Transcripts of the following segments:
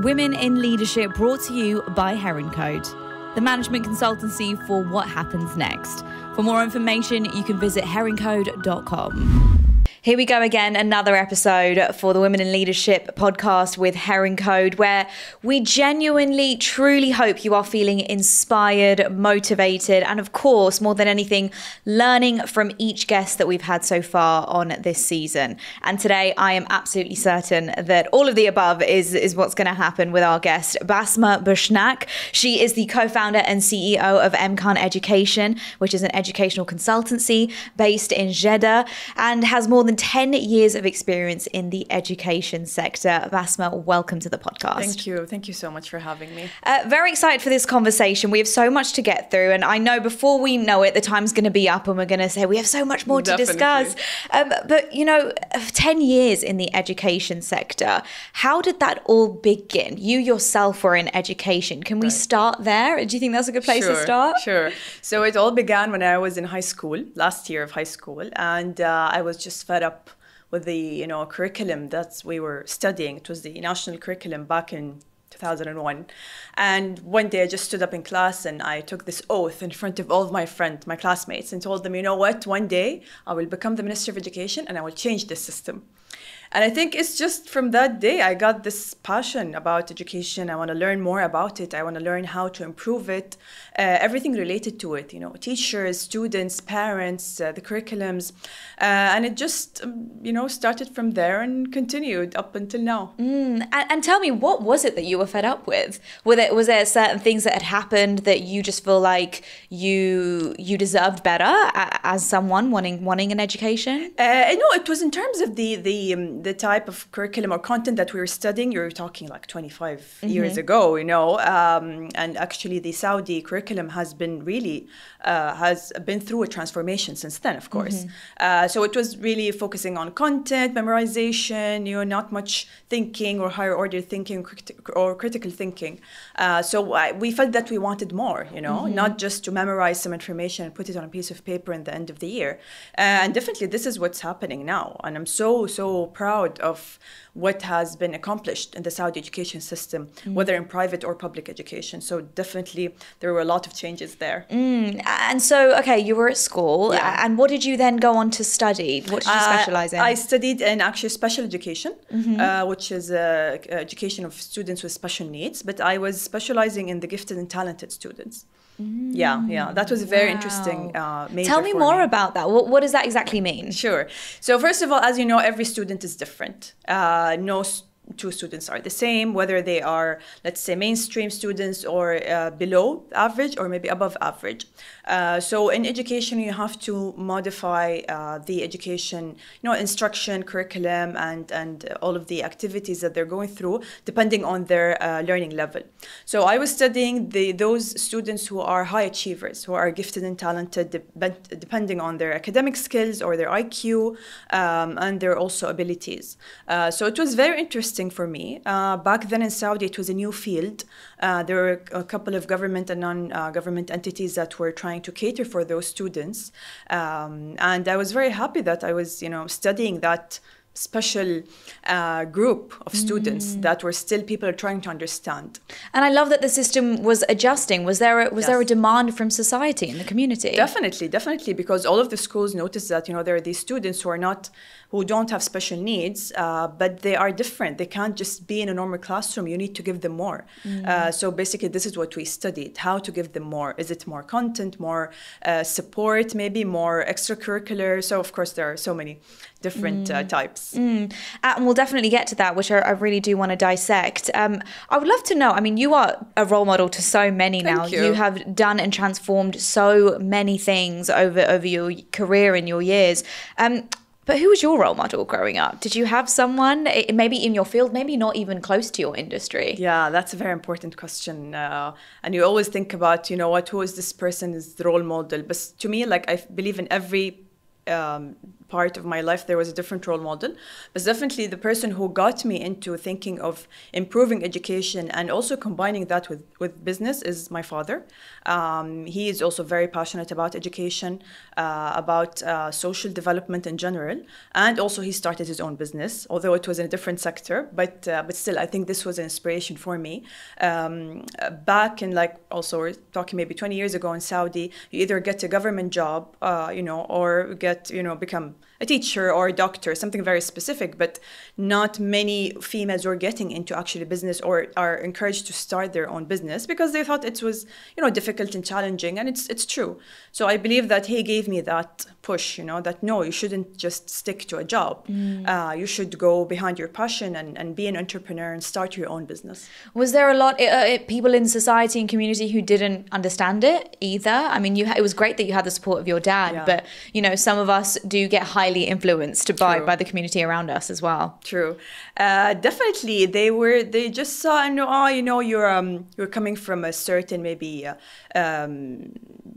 Women in Leadership, brought to you by HeronCode, the management consultancy for what happens next. For more information, you can visit HeronCode.com. Here we go again, another episode for the Women in Leadership podcast with HeronCode, where we genuinely, truly hope you are feeling inspired, motivated, and of course, more than anything, learning from each guest that we've had so far on this season. And today, I am absolutely certain that all of the above is what's going to happen with our guest, Basma Bushnak. She is the co-founder and CEO of EMKAN Education, which is an educational consultancy based in Jeddah, and has more than 10 years of experience in the education sector. Basma, welcome to the podcast. Thank you. Thank you so much for having me. Very excited for this conversation. We have so much to get through, and I know before we know it, the time's going to be up and we're going to say we have so much more to discuss. But, you know, 10 years in the education sector, how did that all begin? You yourself were in education. Can we start there? Do you think that's a good place to start? Sure. So it all began when I was in high school, last year of high school, and I was just fed up with the curriculum that we were studying. It was the national curriculum back in 2001. And one day I just stood up in class and I took this oath in front of all of my friends, my classmates, and told them, you know what, one day I will become the Minister of Education and I will change this system. And I think it's just from that day I got this passion about education. I want to learn more about it. I want to learn how to improve it, everything related to it, teachers, students, parents, the curriculums. And it just, started from there and continued up until now. And tell me, what was it that you were fed up with? Was there certain things that had happened that you just feel like you deserved better as someone wanting an education? No, it was in terms of the type of curriculum or content that we were studying. You're talking like 25 years ago, and actually the Saudi curriculum has been really, has been through a transformation since then, of course. So it was really focusing on content, memorization, not much thinking or higher order thinking or critical thinking. So we felt that we wanted more, not just to memorize some information and put it on a piece of paper in the end of the year. And definitely this is what's happening now. And I'm so proud of what has been accomplished in the Saudi education system, whether in private or public education. So definitely there were a lot of changes there. And so, okay, you were at school, and what did you then go on to study? What did you specialize in? I studied in actually special education, which is education of students with special needs, but I was specializing in the gifted and talented students. Yeah, that was a very interesting major. Tell me more about that. What does that exactly mean? Sure. So first of all, as you know, every student is different. No two students are the same, whether they are, let's say, mainstream students or below average or maybe above average. So in education, you have to modify the education, instruction, curriculum, and all of the activities that they're going through, depending on their learning level. So I was studying those students who are high achievers, who are gifted and talented, depending on their academic skills or their IQ, and their also abilities. So it was very interesting for me. Back then in Saudi, it was a new field. There were a couple of government and non-government entities that were trying to cater for those students. And I was very happy that I was, studying that special group of students that were still people are trying to understand. And I love that the system was adjusting. Was there a demand from society and the community? Definitely, because all of the schools noticed that, there are these students who don't have special needs, but they are different. They can't just be in a normal classroom. You need to give them more. So basically, this is what we studied, how to give them more. Is it more content, more support, maybe more extracurricular? So of course, there are so many different types. And we'll definitely get to that, which I really do want to dissect. I would love to know, you are a role model to so many now. Thank you. You have done and transformed so many things over your career and your years. But who was your role model growing up? Did you have someone, maybe in your field, maybe not even close to your industry? Yeah, that's a very important question. And you always think about, who is this person as the role model? But to me, I believe in every part of my life there was a different role model. But definitely the person who got me into thinking of improving education and also combining that with business is my father. He is also very passionate about education, about social development in general. And also he started his own business, although it was in a different sector. But still, I think this was an inspiration for me. Back in also we're talking maybe 20 years ago in Saudi, you either get a government job, or get, become a teacher or a doctor, something very specific, but not many females were getting into actually business or are encouraged to start their own business because they thought it was, difficult and challenging, and it's true. So I believe that he gave me that push, that no, you shouldn't just stick to a job. You should go behind your passion and be an entrepreneur and start your own business. Was there a lot people in society and community who didn't understand it either? I mean, it was great that you had the support of your dad, but some of us do get highly influenced by the community around us as well. True. Definitely they just saw and you're coming from a certain maybe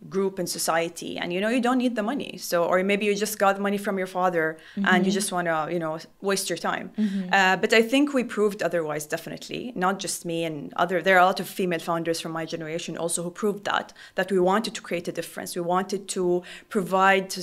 group in society, and you don't need the money, or maybe you just got money from your father and you just want to waste your time. But I think we proved otherwise, definitely, not just me and there are a lot of female founders from my generation also who proved that we wanted to create a difference. We wanted to provide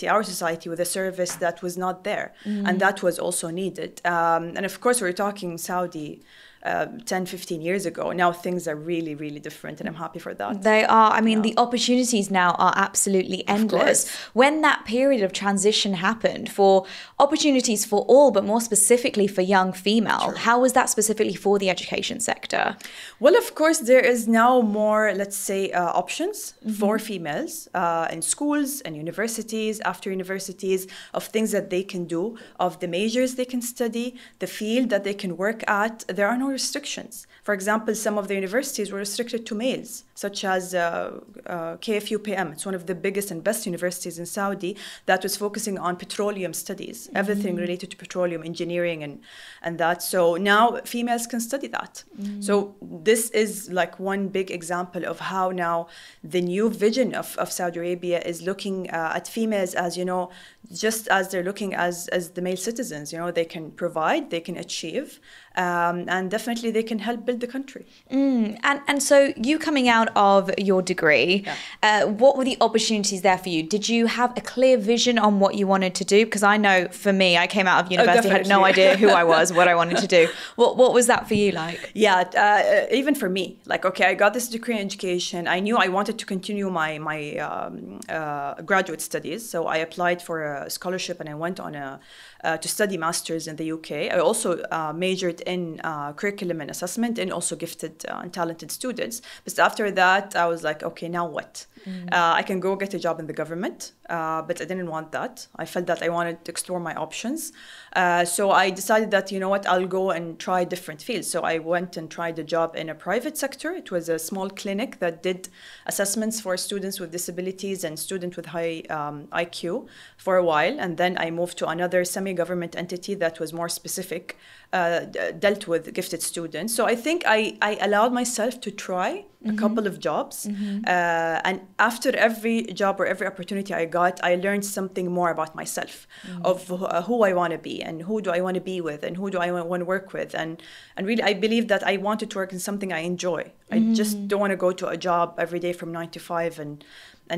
our society with a service that was not there, and that was also needed. And of course we're talking Saudi 10, 15 years ago. Now things are really, really different, and I'm happy for that. They are. I mean, the opportunities now are absolutely endless. When that period of transition happened for opportunities for all, but more specifically for young female, how was that specifically for the education sector? Well, of course, there is now more, let's say, options for females in schools and universities, after universities, of things that they can do, of the majors they can study, the field that they can work at. There are no restrictions. For example, some of the universities were restricted to males, such as KFUPM. It's one of the biggest and best universities in Saudi that was focusing on petroleum studies, everything related to petroleum engineering and that. So now females can study that. So this is one big example of how now the new vision of Saudi Arabia is looking at females as, just as they're looking as the male citizens. They can provide, they can achieve, and definitely they can help build the country. And so you coming out of your degree, what were the opportunities there for you? Did you have a clear vision on what you wanted to do? Because I know for me, I came out of university, had no idea who I was, what I wanted to do. What was that for you like? Yeah, even for me, I got this degree in education. I knew I wanted to continue my graduate studies. So I applied for a scholarship and I went on to study masters in the UK. I also majored in curriculum and assessment and also gifted and talented students. But after that, I was like, okay, now what? I can go get a job in the government, but I didn't want that. I felt that I wanted to explore my options. So I decided that, I'll go and try different fields. So I went and tried a job in a private sector. It was a small clinic that did assessments for students with disabilities and students with high IQ for a while. And then I moved to another semi-government entity that was more specific, dealt with gifted students. So I think I allowed myself to try a couple of jobs. And after every job or every opportunity I got, I learned something more about myself, of who I want to be and who do I want to be with and who do I want to work with. And really, I believe that I wanted to work in something I enjoy. I just don't want to go to a job every day from 9 to 5 and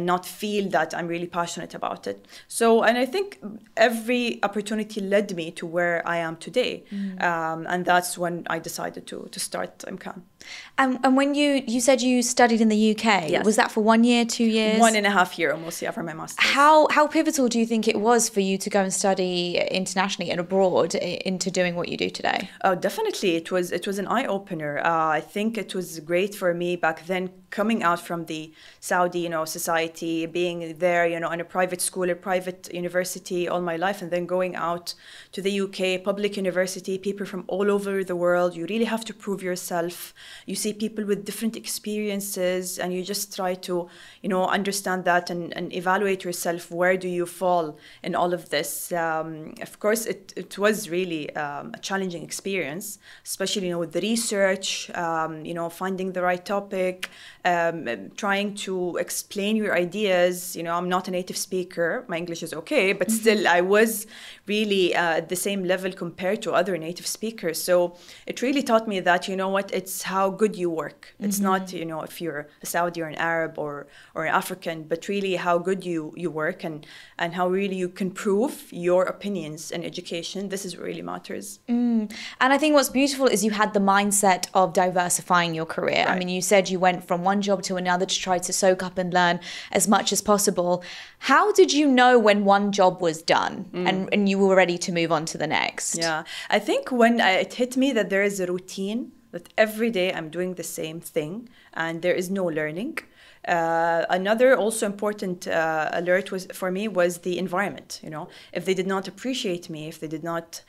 not feel that I'm really passionate about it. So, and I think every opportunity led me to where I am today. And that's when I decided to start EMKAN. And when you said you studied in the UK, yes. Was that for 1 year, 2 years? 1.5 years almost, yeah, for my master's. How pivotal do you think it was for you to go and study internationally and abroad into doing what you do today? Oh, definitely. It was an eye-opener. I think it was great for me back then, coming out from the Saudi, society, being there, in a private school, a private university all my life, and then going out to the UK, public university, people from all over the world. You really have to prove yourself. You see people with different experiences, and you just try to, understand that and evaluate yourself. Where do you fall in all of this? Of course, it was really a challenging experience, especially, with the research, finding the right topic, trying to explain your ideas. You know, I'm not a native speaker. My English is okay, but still I was really at the same level compared to other native speakers. So it really taught me that, you know what, it's how good you work. It's not, you know, if you're a Saudi or an Arab or an African, but really how good you work and how really you can prove your opinions in education. This is what really matters. And I think what's beautiful is you had the mindset of diversifying your career. Right. I mean, you said you went from one job to another to try to soak up and learn as much as possible. How did you know when one job was done and you were ready to move on to the next? Yeah, I think when it hit me that there is a routine, that every day I'm doing the same thing and there is no learning. Another also important alert for me was the environment. You know, if they did not appreciate me, if they did not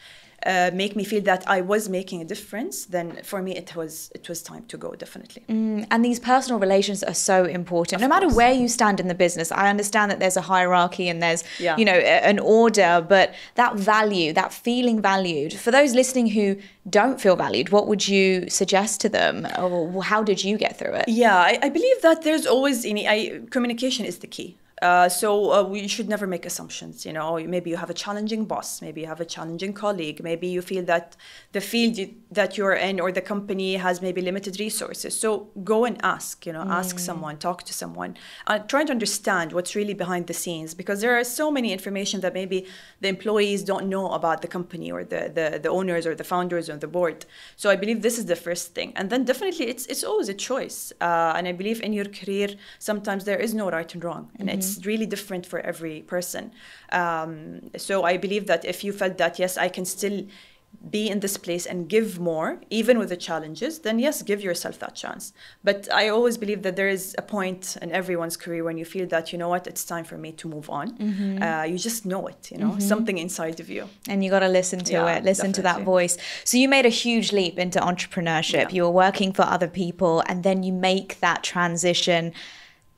make me feel that I was making a difference, then for me it was time to go, definitely. And these personal relations are so important. No matter where you stand in the business, I understand that there's a hierarchy and there's, you know, an order, but that value, that feeling valued, for those listening who don't feel valued, what would you suggest to them? Or how did you get through it? Yeah, I believe that there's always, communication is the key. So we should never make assumptions. You know, maybe you have a challenging boss, maybe you have a challenging colleague, maybe you feel that the field that you're in or the company has maybe limited resources. So go and ask, you know, ask someone, talk to someone, try to understand what's really behind the scenes, because there are so many information that maybe the employees don't know about the company or the owners or the founders or the board. So I believe this is the first thing. And then definitely it's always a choice. And I believe in your career, sometimes there is no right and wrong. And it's really different for every person. So I believe that if you felt that, yes, I can still be in this place and give more, even with the challenges, then yes, give yourself that chance. But I always believe that there is a point in everyone's career when you feel that, you know what, it's time for me to move on. You just know it, you know, something inside of you. And you got to listen to it, listen to that voice. So you made a huge leap into entrepreneurship. You were working for other people and then you make that transition.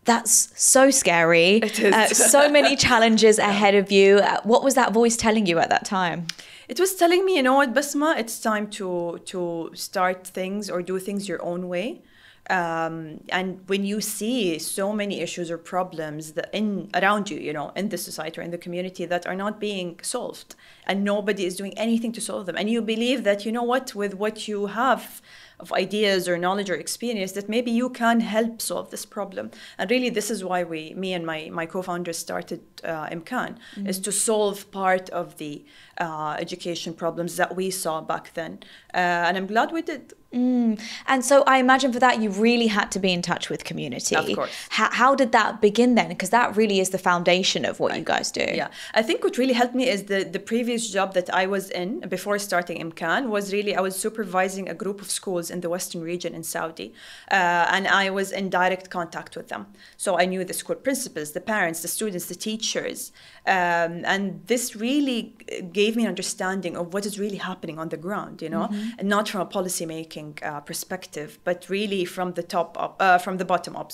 That's so scary. It is. So many challenges ahead of you. What was that voice telling you at that time? It was telling me, you know what, Basma, it's time to start things or do things your own way. And when you see so many issues or problems that around you, you know, in the society or in the community that are not being solved and nobody is doing anything to solve them, and you believe that, you know what, with what you have of ideas or knowledge or experience, that maybe you can help solve this problem. And really, this is why me and my co-founders started EMKAN, is to solve part of the education problems that we saw back then. And I'm glad we did. And so I imagine for that, you really had to be in touch with community. Of course. How did that begin then? Because that really is the foundation of what you guys do. Yeah, I think what really helped me is the previous job that I was in before starting EMKAN was really, I was supervising a group of schools in the Western region in Saudi. And I was in direct contact with them. So I knew the school principals, the parents, the students, the teachers. And this really gave me an understanding of what is really happening on the ground, you know, and not from a policy making perspective, but really from the bottom up.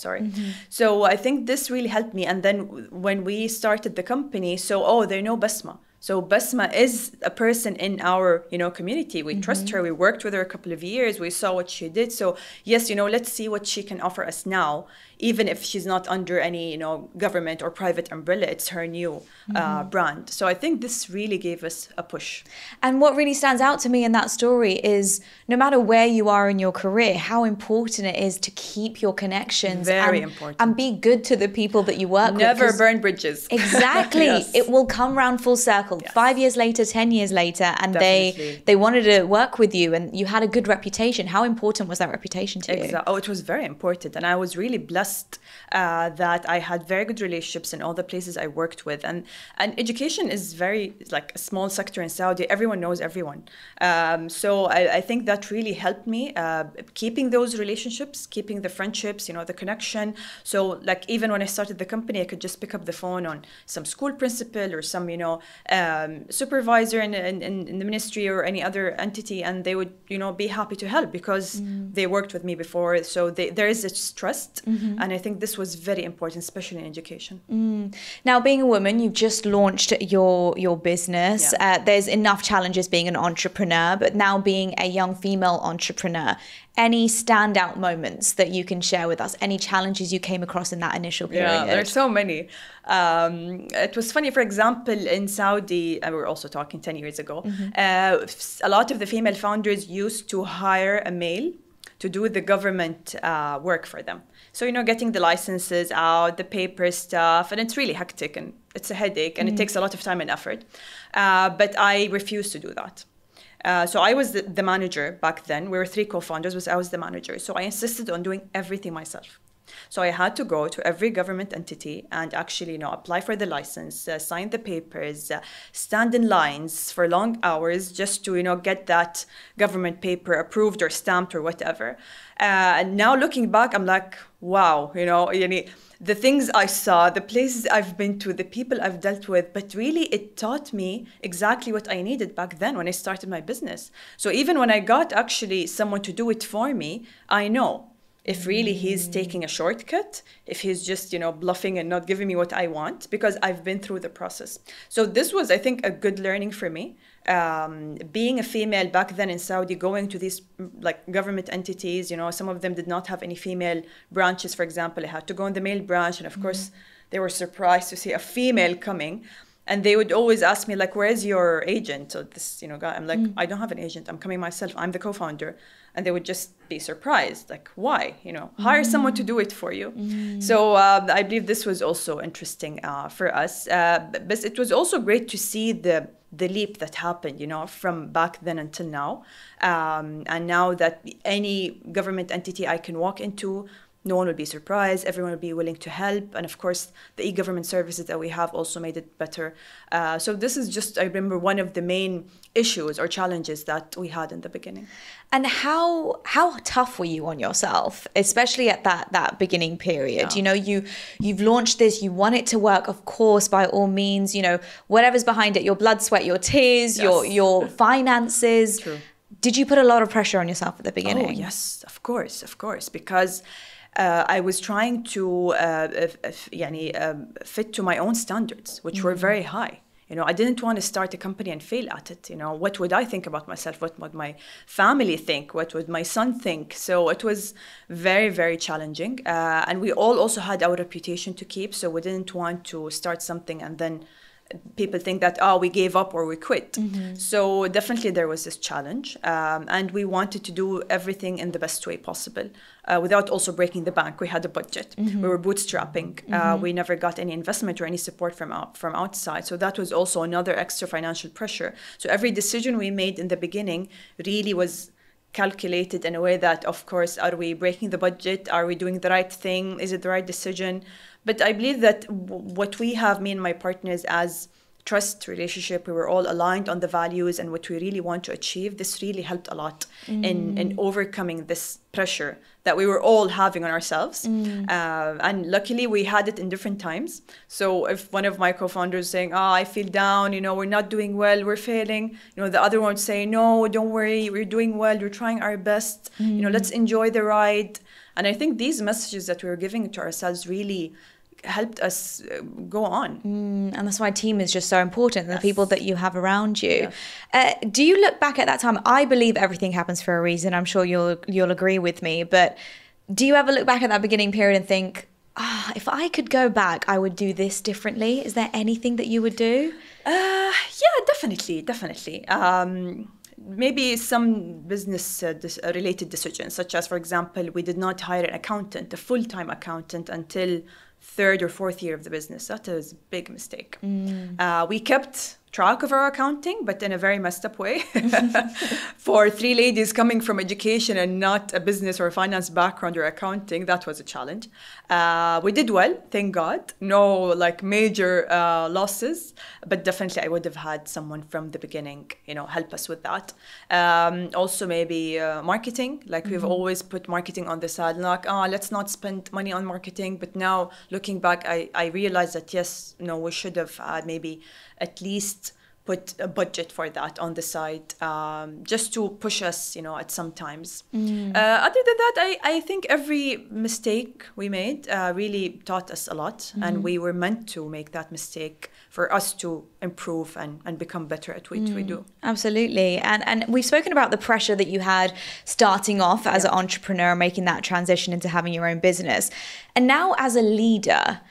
So I think this really helped me. And then when we started the company, they know Basma. So Basma is a person in our, you know, community. We trust her. We worked with her a couple of years. We saw what she did. So yes, you know, let's see what she can offer us now, even if she's not under any, you know, government or private umbrella. It's her new brand. So I think this really gave us a push. And what really stands out to me in that story is no matter where you are in your career, how important it is to keep your connections. Very important. And be good to the people that you work with. Never burn bridges. Exactly. Yes. It will come round full circle. Yes. 5 years later, 10 years later, and they wanted to work with you and you had a good reputation. How important was that reputation to you? Oh, it was very important. And I was really blessed that I had very good relationships in all the places I worked with. And education is very, like, a small sector in Saudi. Everyone knows everyone. So I think that really helped me, keeping those relationships, keeping the friendships, you know, the connection. So, like, even when I started the company, I could just pick up the phone on some school principal or some, you know, supervisor in the ministry or any other entity, and they would, you know, be happy to help because they worked with me before. So there is this trust, And I think this was very important, especially in education. Now, being a woman, you've just launched your business. There's enough challenges being an entrepreneur, but now being a young female entrepreneur, any standout moments that you can share with us? Any challenges you came across in that initial period? Yeah, there's so many. It was funny, for example, in Saudi, and we were also talking 10 years ago, a lot of the female founders used to hire a male to do the government work for them. So, getting the licenses out, the paper stuff, and it's really hectic and it's a headache and it takes a lot of time and effort. But I refused to do that. So I was the manager back then. We were 3 co-founders, but I was the manager. So I insisted on doing everything myself. So I had to go to every government entity and actually, apply for the license, sign the papers, stand in lines for long hours just to, get that government paper approved or stamped or whatever. And now looking back, I'm like, wow, the things I saw, the places I've been to, the people I've dealt with, but really it taught me exactly what I needed back then when I started my business. So even when I got actually someone to do it for me, I know if really he's taking a shortcut, if he's just, bluffing and not giving me what I want, because I've been through the process. So this was, I think, a good learning for me. Being a female back then in Saudi, going to these government entities, some of them did not have any female branches, for example. I had to go in the male branch. And of course, they were surprised to see a female coming. And they would always ask me, where's your agent? So this, guy, I'm like, I don't have an agent. I'm coming myself. I'm the co-founder. And they would just be surprised, why? Hire someone to do it for you. So I believe this was also interesting for us. But it was also great to see the leap that happened, from back then until now. And now that any government entity I can walk into, no one will be surprised. Everyone will be willing to help. And of course, the e-government services that we have also made it better. So this is just, I remember, one of the main issues or challenges that we had in the beginning. And how tough were you on yourself, especially at that beginning period? Yeah. You've launched this, you want it to work, of course, by all means, whatever's behind it, your blood, sweat, your tears, Yes. your finances. True. Did you put a lot of pressure on yourself at the beginning? Oh, yes, of course, because I was trying to fit to my own standards, which were very high. I didn't want to start a company and fail at it. What would I think about myself? What would my family think? What would my son think? So it was very, very challenging. And we all also had our reputation to keep. So we didn't want to start something and then people think that, we gave up or we quit. So definitely there was this challenge. And we wanted to do everything in the best way possible without also breaking the bank. We had a budget. We were bootstrapping. We never got any investment or any support from outside. So that was also another extra financial pressure. So every decision we made in the beginning really was calculated in a way that, of course, are we breaking the budget? Are we doing the right thing? Is it the right decision? But I believe that what we have, me and my partners, as trust relationship, we were all aligned on the values and what we really want to achieve. This really helped a lot in overcoming this pressure that we were all having on ourselves. And luckily we had it in different times. So if one of my co-founders saying, I feel down, we're not doing well, we're failing, the other one would say, no, don't worry, we're doing well, we're trying our best, let's enjoy the ride. And I think these messages that we were giving to ourselves really helped us go on. And that's why team is just so important, the people that you have around you. Do you look back at that time? I believe everything happens for a reason. I'm sure you'll agree with me. But do you ever look back at that beginning period and think, if I could go back, I would do this differently? Is there anything that you would do? Yeah, definitely. Maybe some business related decisions, such as, for example, we did not hire an accountant, a full-time accountant, until 3rd or 4th year of the business. That was a big mistake. We kept track of our accounting, but in a very messed up way. For 3 ladies coming from education and not a business or a finance background or accounting, that was a challenge. We did well, thank God. No major losses, but definitely I would have had someone from the beginning, help us with that. Also maybe marketing, we've always put marketing on the side, let's not spend money on marketing. But now looking back, I realized that yes, we should have had maybe at least put a budget for that on the side, just to push us, at some times. Other than that, I think every mistake we made really taught us a lot, and we were meant to make that mistake for us to improve and become better at what we do. Absolutely. And we've spoken about the pressure that you had starting off as an entrepreneur, making that transition into having your own business. And now as a leader,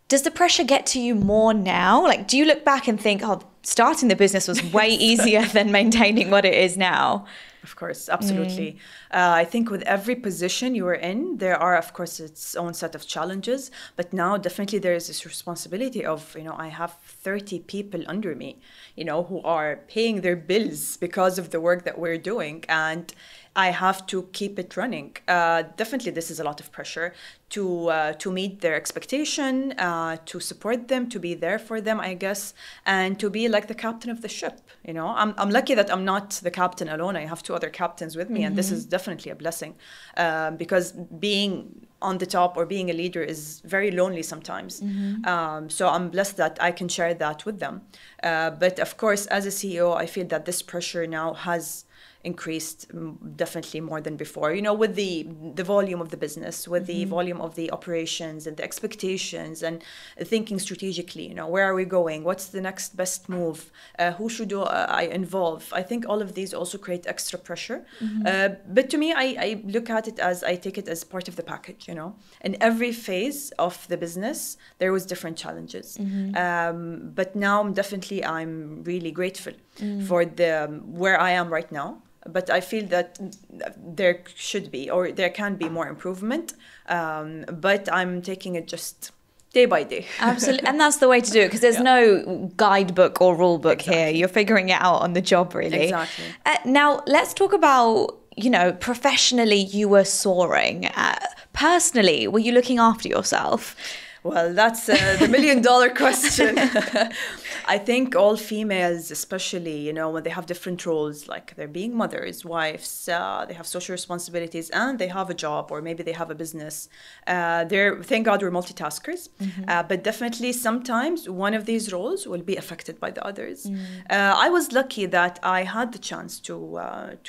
does the pressure get to you more now? Like, do you look back and think, oh, starting the business was way easier than maintaining what it is now? Of course, absolutely. I think with every position you are in, there are, of course, its own set of challenges. But now definitely there is this responsibility of, I have 30 people under me, who are paying their bills because of the work that we're doing. And I have to keep it running. Definitely, this is a lot of pressure to meet their expectation, to support them, to be there for them, I guess, and to be like the captain of the ship. I'm lucky that I'm not the captain alone. I have two other captains with me, and this is definitely a blessing, because being on the top or being a leader is very lonely sometimes. So I'm blessed that I can share that with them. But of course, as a CEO, I feel that this pressure now has increased definitely more than before, with the volume of the business, with the volume of the operations and the expectations, and thinking strategically, where are we going? What's the next best move? Who should I involve? I think all of these also create extra pressure. But to me, I look at it as, I take it as part of the package, In every phase of the business, there was different challenges. But now I'm really grateful for where I am right now. But I feel that there should be, or there can be more improvement. But I'm taking it just day by day. Absolutely. And that's the way to do it, because there's no guidebook or rule book here. You're figuring it out on the job, really. Exactly. Now, let's talk about, professionally, you were soaring. Personally, were you looking after yourself? Well, that's the million-dollar question. I think all females, especially, when they have different roles, like they're being mothers, wives, they have social responsibilities, and they have a job, or maybe they have a business. Thank God we're multitaskers. But definitely sometimes one of these roles will be affected by the others. I was lucky that I had the chance to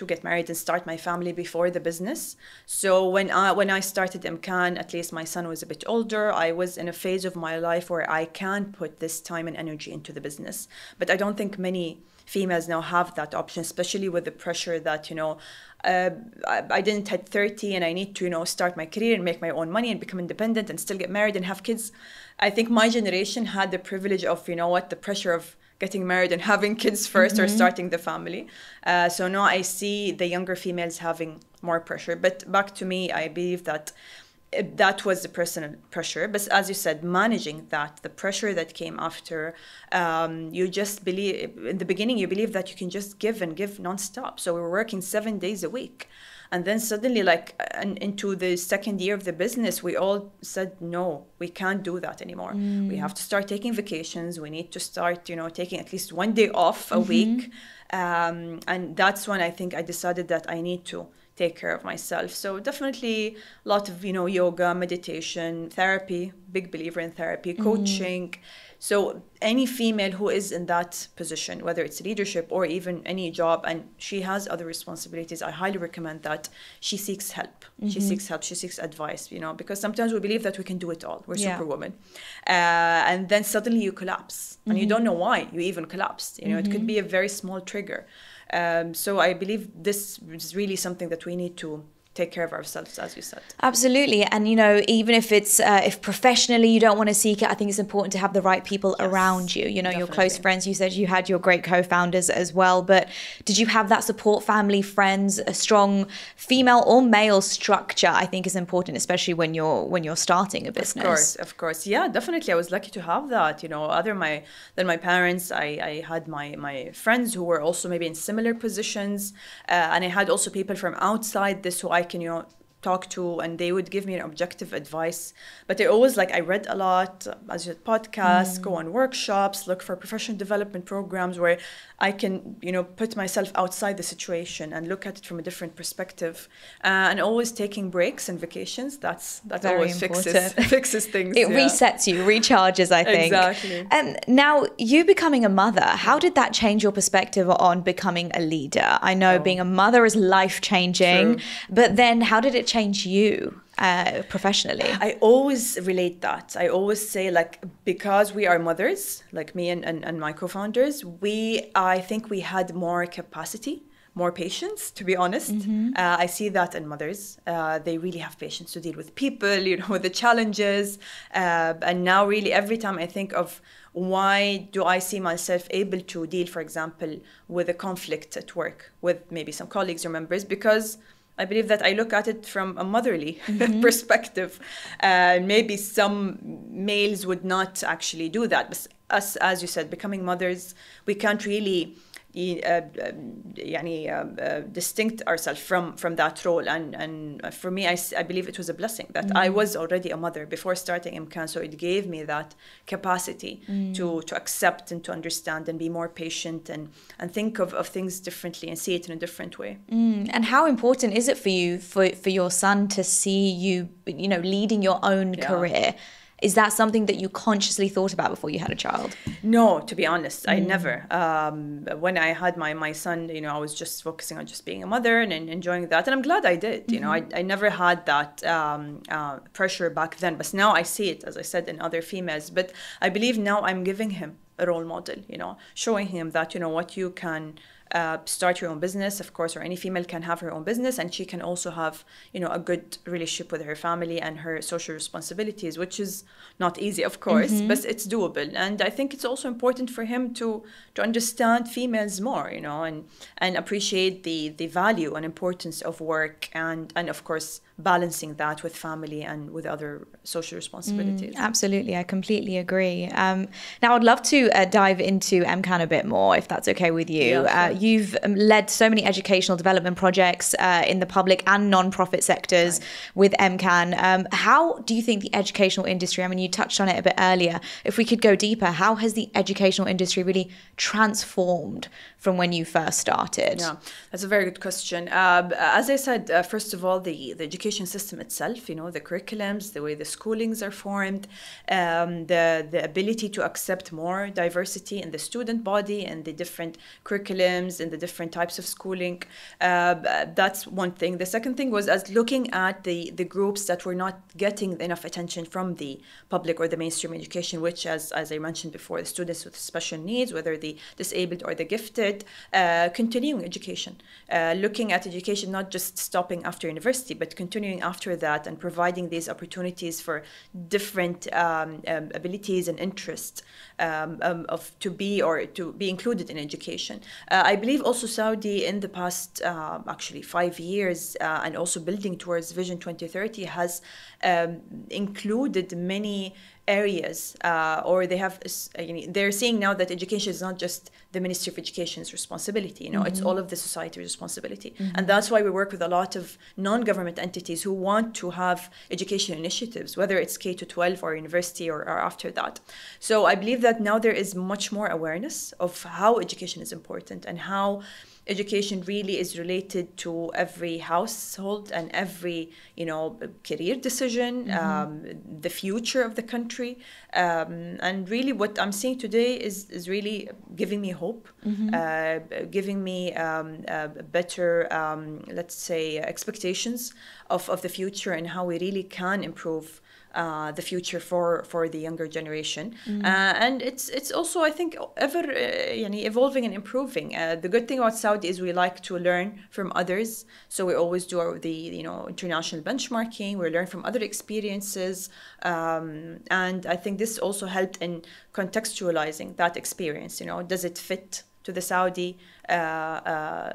get married and start my family before the business. So when I started EMKAN, at least my son was a bit older. I was in a phase of my life where I can put this time and energy into the business. But I don't think many females now have that option, especially with the pressure that, I didn't hit 30 and I need to, start my career and make my own money and become independent and still get married and have kids. I think my generation had the privilege of, the pressure of getting married and having kids first or starting the family. So now I see the younger females having more pressure. But back to me, I believe that was the personal pressure. But as you said, managing the pressure that came after, you just believe, in the beginning, you believe that you can just give and give nonstop. So we were working 7 days a week. And then suddenly, into the second year of the business, we all said, no, we can't do that anymore. We have to start taking vacations. We need to start, taking at least 1 day off a week. And that's when I think I decided that I need to take care of myself. So definitely a lot of, yoga, meditation, therapy, big believer in therapy, coaching. So any female who is in that position, whether it's leadership or even any job, and she has other responsibilities, I highly recommend that she seeks help. She seeks help, she seeks advice, because sometimes we believe that we can do it all. We're superwoman. And then suddenly you collapse and you don't know why you even collapsed. It could be a very small trigger. So I believe this is really something that we need to take care of ourselves, as you said. Absolutely. And, even if it's, if professionally you don't want to seek it, I think it's important to have the right people around you, definitely. Your close friends. You said you had your great co-founders as well, but did you have that support, family, friends, a strong female or male structure? I think is important, especially when you're starting a business. Of course. Yeah, definitely. I was lucky to have that, other than my parents. I had my friends who were also maybe in similar positions. And I had also people from outside this who I can, talk to, and they would give me an objective advice. But they're always like, I read a lot, as you said, podcasts, go on workshops, look for professional development programs where I can, put myself outside the situation and look at it from a different perspective. And always taking breaks and vacations. That Very always fixes things. It resets you, recharges, I think. Exactly. And now, you becoming a mother, how did that change your perspective on becoming a leader? I know being a mother is life-changing, but then how did it change you professionally? I always relate that. I always say, like, because we are mothers, like me and my co-founders, I think we had more capacity, more patience, to be honest. I see that in mothers. They really have patience to deal with people, with the challenges. And now really every time I think of why do I see myself able to deal, for example, with a conflict at work with maybe some colleagues or members, because I believe that I look at it from a motherly perspective. Maybe some males would not actually do that. But us, as you said, becoming mothers, we can't really distinct ourselves from that role. And for me, I believe it was a blessing that I was already a mother before starting EMKAN. So it gave me that capacity to accept and to understand and be more patient and think of things differently and see it in a different way. And how important is it for you, for your son to see you, leading your own career? Is that something that you consciously thought about before you had a child? No, to be honest, I never. When I had my son, I was just focusing on just being a mother and enjoying that. And I'm glad I did. I never had that pressure back then. But now I see it, as I said, in other females. But I believe now I'm giving him a role model, showing him that, what you can start your own business, of course, or any female can have her own business, and she can also have, a good relationship with her family and her social responsibilities, which is not easy, of course, but it's doable. And I think it's also important for him to understand females more, and appreciate the value and importance of work and of course, balancing that with family and with other social responsibilities. Absolutely, I completely agree. Now, I'd love to dive into EMKAN a bit more, if that's okay with you. Yeah, sure. You've led so many educational development projects in the public and non-profit sectors with EMKAN. How do you think the educational industry, you touched on it a bit earlier, if we could go deeper, how has the educational industry really transformed from when you first started? Yeah, that's a very good question. As I said, first of all, the education system itself, the curriculums, the way the schoolings are formed, the ability to accept more diversity in the student body and the different curriculums and the different types of schooling. That's one thing. The second thing was as looking at the groups that were not getting enough attention from the public or the mainstream education, which, as I mentioned before, the students with special needs, whether the disabled or the gifted, continuing education, looking at education not just stopping after university, but continuing after that and providing these opportunities for different abilities and interests to be included in education. I believe also Saudi in the past actually 5 years and also building towards Vision 2030 has included many areas, or they're seeing now that education is not just the Ministry of Education's responsibility, it's all of the society's responsibility. And that's why we work with a lot of non-government entities who want to have education initiatives, whether it's K-12 or university or after that. So I believe that now there is much more awareness of how education is important and how education really is related to every household and every, career decision, the future of the country. And really what I'm seeing today is really giving me hope, giving me better, let's say, expectations of the future and how we really can improve the future for the younger generation. And it's also, I think, ever evolving and improving. The good thing about Saudi is we like to learn from others. So we always do the international benchmarking. We learn from other experiences. And I think this also helped in contextualizing that experience. Does it fit to the Saudi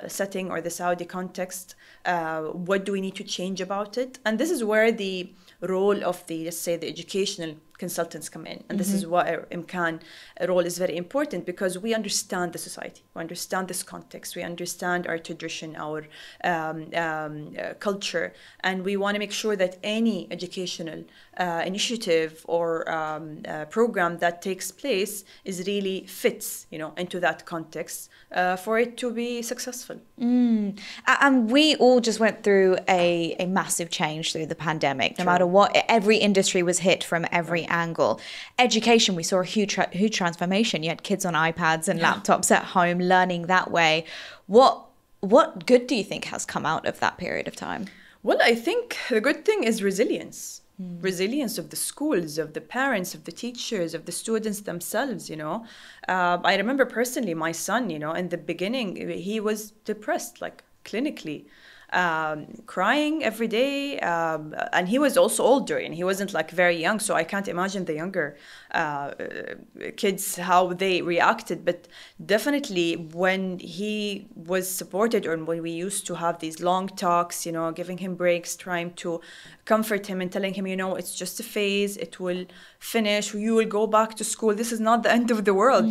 setting or the Saudi context? What do we need to change about it? And this is where the role of let's say, the educational consultants come in. And this is why our EMKAN role is very important, because we understand the society, we understand this context, we understand our tradition, our culture, and we want to make sure that any educational initiative or program that takes place is really fits, into that context for it to be successful. And we all just went through a massive change through the pandemic. No matter what, every industry was hit from every angle. Education, we saw a huge transformation. You had kids on iPads and laptops at home learning that way. What good do you think has come out of that period of time? Well, I think the good thing is resilience. Resilience of the schools, of the parents, of the teachers, of the students themselves, I remember personally my son, in the beginning, he was depressed, like clinically. Crying every day, and he was also older, and he wasn't like very young, so I can't imagine the younger kids how they reacted. But definitely when he was supported, or when we used to have these long talks, giving him breaks, trying to comfort him and telling him, it's just a phase, it will finish, you will go back to school, this is not the end of the world.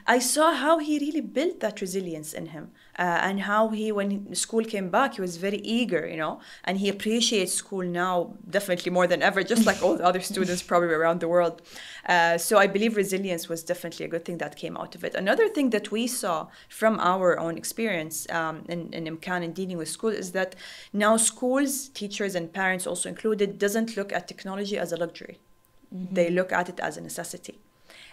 I saw how he really built that resilience in him, and how he, when school came back, he was very eager, and he appreciates school now definitely more than ever, just like all the other students probably around the world. So I believe resilience was definitely a good thing that came out of it. Another thing that we saw from our own experience in EMKAN and dealing with school is that now schools, teachers and parents also included, doesn't look at technology as a luxury. They look at it as a necessity.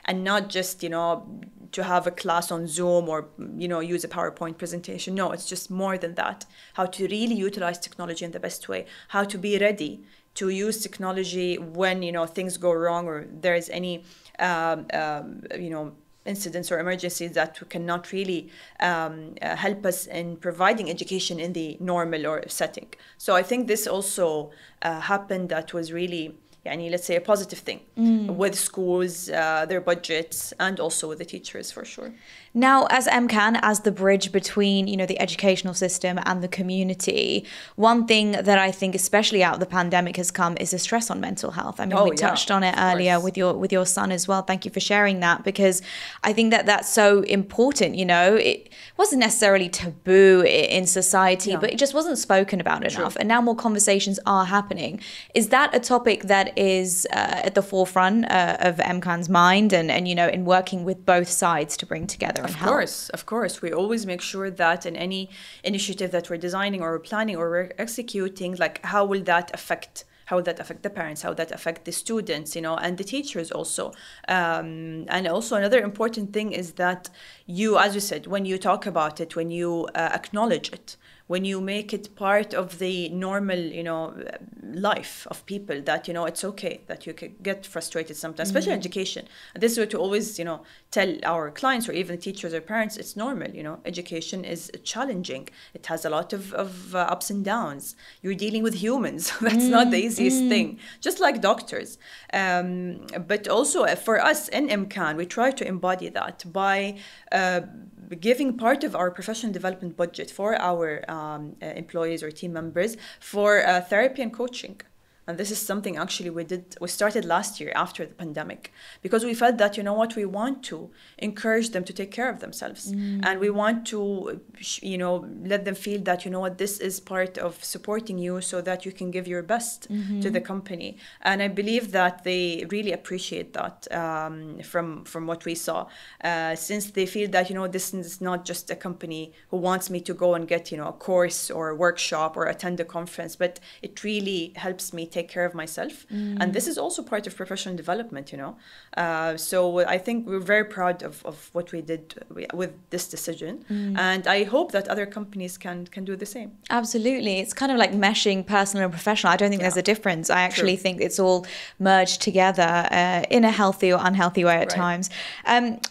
And not just, to have a class on Zoom or, use a PowerPoint presentation. No, it's just more than that. How to really utilize technology in the best way. How to be ready to use technology when, things go wrong, or there is any, incidents or emergencies that cannot really help us in providing education in the normal or setting. So I think this also happened, that was really, let's say, a positive thing with schools, their budgets, and also with the teachers, for sure. Now, as EMKAN, as the bridge between, the educational system and the community, one thing that I think, especially out of the pandemic, has come is the stress on mental health. I mean, we touched on it earlier with your son as well. Thank you for sharing that, because I think that that's so important. It wasn't necessarily taboo in society, but it just wasn't spoken about enough. And now more conversations are happening. Is that a topic that is at the forefront of EMKAN's mind, and in working with both sides to bring together? Of course. We always make sure that in any initiative that we're designing or we're planning or we're executing, like how will that affect the parents, how will that affect the students, and the teachers also. And also another important thing is that you, as you said, when you talk about it, when you acknowledge it, when you make it part of the normal, life of people, that, it's okay that you could get frustrated sometimes, especially in education. And this is what we always, tell our clients or even teachers or parents, it's normal, education is challenging. It has a lot of ups and downs. You're dealing with humans. That's not the easiest thing, just like doctors. But also for us in EMKAN, we try to embody that by giving part of our professional development budget for our employees or team members for therapy and coaching. And this is something actually we started last year after the pandemic, because we felt that, we want to encourage them to take care of themselves. And we want to, let them feel that, this is part of supporting you so that you can give your best to the company. And I believe that they really appreciate that from what we saw, since they feel that, this is not just a company who wants me to go and get, a course or a workshop or attend a conference, but it really helps me take care of myself. And this is also part of professional development, so I think we're very proud of what we did with this decision. And I hope that other companies can do the same. Absolutely. It's kind of like meshing personal and professional. I don't think there's a difference. I actually think it's all merged together in a healthy or unhealthy way at times.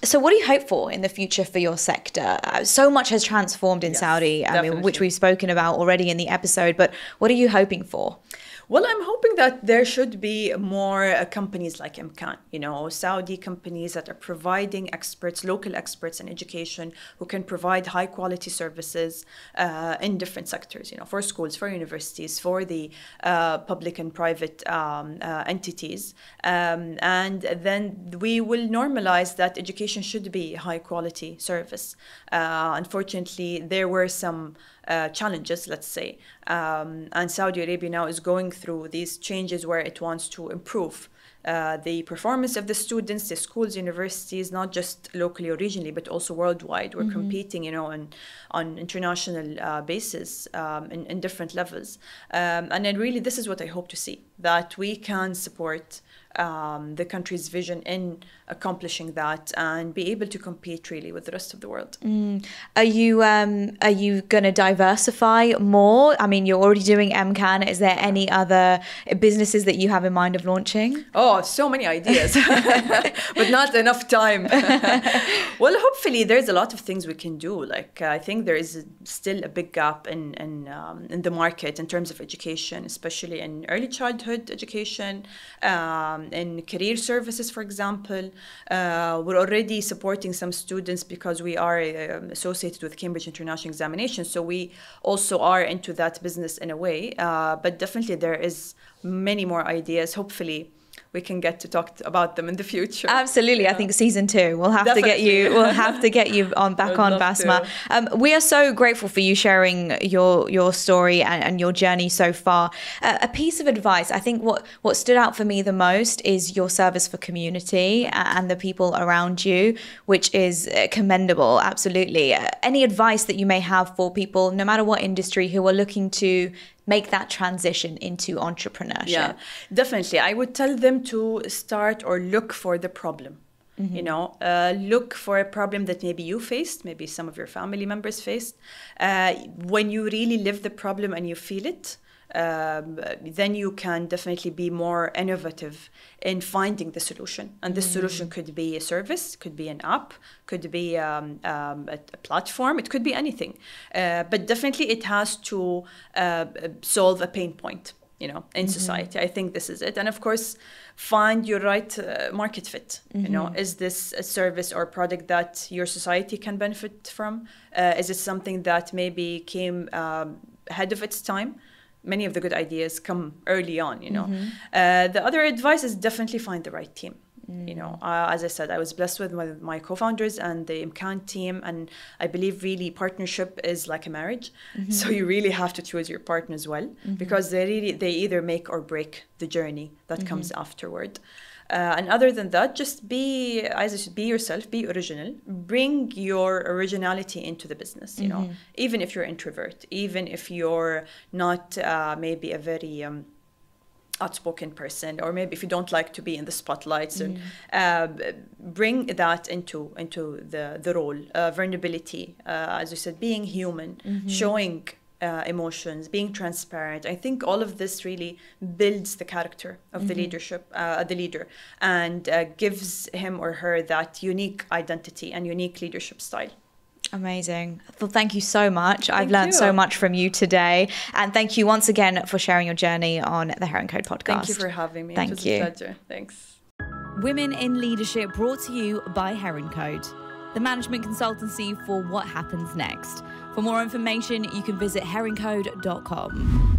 So what do you hope for in the future for your sector? So much has transformed in Saudi, which we've spoken about already in the episode, but what are you hoping for? Well, I'm hoping that there should be more companies like EMKAN, Saudi companies that are providing experts, local experts in education who can provide high quality services in different sectors, for schools, for universities, for the public and private entities. And then we will normalize that education should be high quality service. Unfortunately, there were some challenges, let's say. And Saudi Arabia now is going through these changes where it wants to improve the performance of the students, the schools, universities, not just locally or regionally, but also worldwide. We're competing, on international basis in different levels. And then really, this is what I hope to see, that we can support the country's vision in accomplishing that and be able to compete really with the rest of the world. Are you going to diversify more? I mean, you're already doing EMKAN. Is there any other businesses that you have in mind of launching? Oh, so many ideas, but not enough time. Well, hopefully there's a lot of things we can do. Like I think there is still a big gap in the market in terms of education, especially in early childhood education. In career services, for example, we're already supporting some students because we are associated with Cambridge International Examination. So we also are into that business in a way. But definitely there is many more ideas. Hopefully we can get to talk about them in the future. Absolutely. Yeah. I think season 2 we'll have to get you on back on, Basma. We are so grateful for you sharing your story and your journey so far. A piece of advice, I think what stood out for me the most is your service for community and the people around you, which is commendable. Absolutely. Any advice that you may have for people, no matter what industry, who are looking to make that transition into entrepreneurship? Yeah, definitely. I would tell them to start or look for the problem. Look for a problem that maybe you faced, maybe some of your family members faced. When you really live the problem and you feel it, then you can definitely be more innovative in finding the solution. And this solution could be a service, could be an app, could be a platform, it could be anything. But definitely it has to solve a pain point, in society. I think this is it. And of course, find your right market fit. Is this a service or product that your society can benefit from? Is it something that maybe came ahead of its time? Many of the good ideas come early on, The other advice is definitely find the right team. As I said, I was blessed with my co-founders and the EMKAN team, and I believe really partnership is like a marriage. So you really have to choose your partners well, because they either make or break the journey that comes afterward. And other than that, just be yourself, be original, bring your originality into the business, even if you're an introvert, even if you're not maybe a very outspoken person, or maybe if you don't like to be in the spotlight, so bring that into the role. Vulnerability, as you said, being human, showing emotions, being transparent. I think all of this really builds the character of the leader, and gives him or her that unique identity and unique leadership style. Amazing. Well, thank you so much. I've learned so much from you today. And thank you once again for sharing your journey on the HeronCode podcast. Thank you for having me. It was a pleasure. Thanks. Women in Leadership, brought to you by HeronCode, the management consultancy for what happens next. For more information, you can visit HeronCode.com.